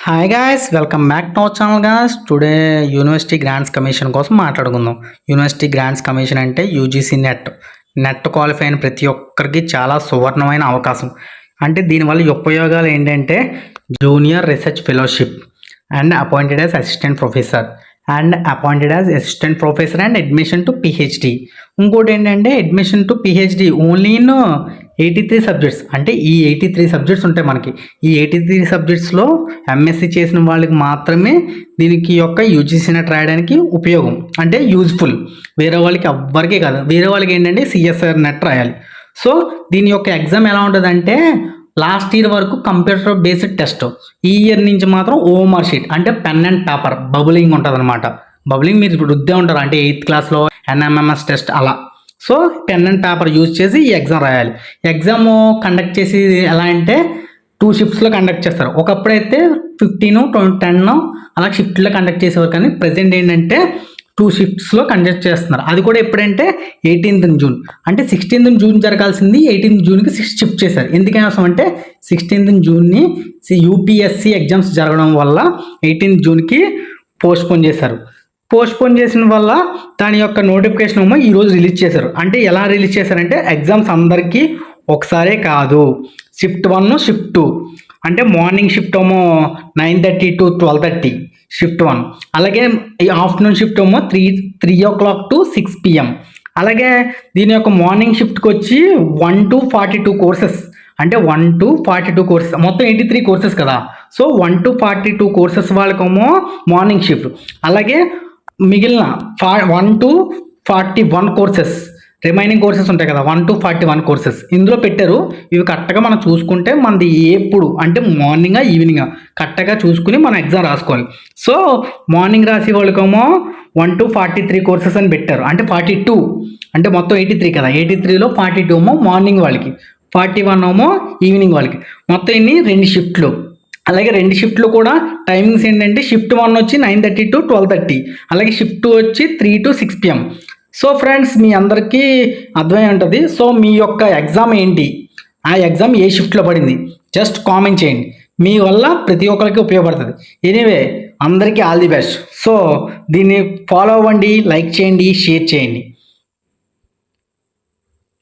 Hi guys, welcome back to our channel guys. Today university grants commission కోసం మాట్లాడుకుందాం. University grants commission అంటే UGC net qualify అయిన ప్రతి ఒక్కరికి చాలా సువర్ణమైన అవకాశం. అంటే దీనివల్ల ఉపయోగాలు ఏంటంటే junior research fellowship and appointed as assistant professor and admission to PhD. ఇంకోటి ఏంటంటే admission to PhD only in 83 subjects. అంటే ఈ 83 సబ్జెక్ట్స్ ఉంటాయి మనకి. ఈ 83 సబ్జెక్ట్స్లో ఎంఎస్సి చేసిన వాళ్ళకి మాత్రమే దీనికి యొక్క యూజీసీ నెట్ రాయడానికి ఉపయోగం, అంటే యూజ్ఫుల్. వేరే వాళ్ళకి ఎవ్వరికీ కాదు. వేరే వాళ్ళకి ఏంటంటే సిఎస్ఆర్ నెట్ రాయాలి. సో దీని యొక్క ఎగ్జామ్ ఎలా ఉంటుందంటే లాస్ట్ ఇయర్ వరకు కంప్యూటర్ బేస్డ్ టెస్ట్, ఈ ఇయర్ నుంచి మాత్రం ఓఎంఆర్ షీట్ అంటే పెన్ అండ్ పేపర్ బబులింగ్ ఉంటుంది అనమాట. బబులింగ్ మీరు ఇప్పుడు వృద్ధే ఉంటారు, అంటే 8th క్లాస్లో ఎన్ఎంఎంఎస్ టెస్ట్ అలా. So pen and paper use చేసి ఈ ఎగ్జామ్ రాయాలి. ఎగ్జామ్ కండక్ట్ చేసి ఎలా అంటే 2 షిఫ్ట్స్లో కండక్ట్ చేస్తారు. ఒకప్పుడైతే 15, 10 అలా షిఫ్ట్లో కండక్ట్ చేసేవారు, కానీ ప్రజెంట్ ఏంటంటే 2 షిఫ్ట్స్లో కండక్ట్ చేస్తున్నారు. అది కూడా ఎప్పుడంటే 18th జూన్. అంటే 16th జూన్ జరగాల్సింది 18th జూన్కి షిఫ్ట్ చేశారు. ఎందుకోసం అంటే 16th జూన్ని యూపీఎస్సి ఎగ్జామ్స్ జరగడం వల్ల 18th జూన్కి పోస్ట్పోన్ చేశారు. పోస్ట్పోన్ చేసిన వల్ల దాని యొక్క నోటిఫికేషన్ ఏమో ఈరోజు రిలీజ్ చేశారు. అంటే ఎలా రిలీజ్ చేశారంటే ఎగ్జామ్స్ అందరికీ ఒకసారే కాదు, షిఫ్ట్ 1, షిఫ్ట్ 2. అంటే మార్నింగ్ షిఫ్ట్ ఏమో 9:30 to 12:30 షిఫ్ట్ 1. అలాగే ఈ ఆఫ్టర్నూన్ షిఫ్ట్ ఏమో 3 o'clock to 6 PM. అలాగే దీని యొక్క మార్నింగ్ షిఫ్ట్కి వచ్చి 1 to 42 కోర్సెస్. అంటే 1 to 42 కోర్సెస్, మొత్తం 83 కోర్సెస్ కదా. సో 1 to 42 కోర్సెస్ వాళ్ళకేమో మార్నింగ్ షిఫ్ట్. అలాగే మిగిలిన 1 to 41 కోర్సెస్, రిమైనింగ్ కోర్సెస్ ఉంటాయి కదా, 1 to 41 కోర్సెస్ ఇందులో పెట్టారు. ఇవి కరెక్ట్గా మనం చూసుకుంటే మనది ఎప్పుడు అంటే మార్నింగా ఈవినింగా కరెక్ట్గా చూసుకుని మనం ఎగ్జామ్ రాసుకోవాలి. సో మార్నింగ్ రాసే వాళ్ళకేమో 1 to 43 కోర్సెస్ అని పెట్టారు. అంటే 42, అంటే మొత్తం 83 కదా, 83లో 42 ఏమో మార్నింగ్ వాళ్ళకి, 41 ఏమో ఈవినింగ్ వాళ్ళకి. మొత్తం ఇన్ని 2 షిఫ్ట్లు. అలాగే 2 షిఫ్ట్లు కూడా టైమింగ్స్ ఏంటంటే షిఫ్ట్ 1 వచ్చి 9:30 to 12:30, అలాగే షిఫ్ట్ 2 వచ్చి 3 to 6 PM. సో ఫ్రెండ్స్, మీ అందరికీ అర్థమై ఉంటుంది. సో మీ యొక్క ఎగ్జామ్ ఏంటి, ఆ ఎగ్జామ్ ఏ షిఫ్ట్లో పడింది, జస్ట్ కామెంట్ చేయండి. మీ వల్ల ప్రతి ఒక్కరికి ఉపయోగపడుతుంది. ఎనీవే, అందరికీ ఆల్ ది బెస్ట్. సో దీన్ని ఫాలో అవ్వండి, లైక్ చేయండి, షేర్ చేయండి.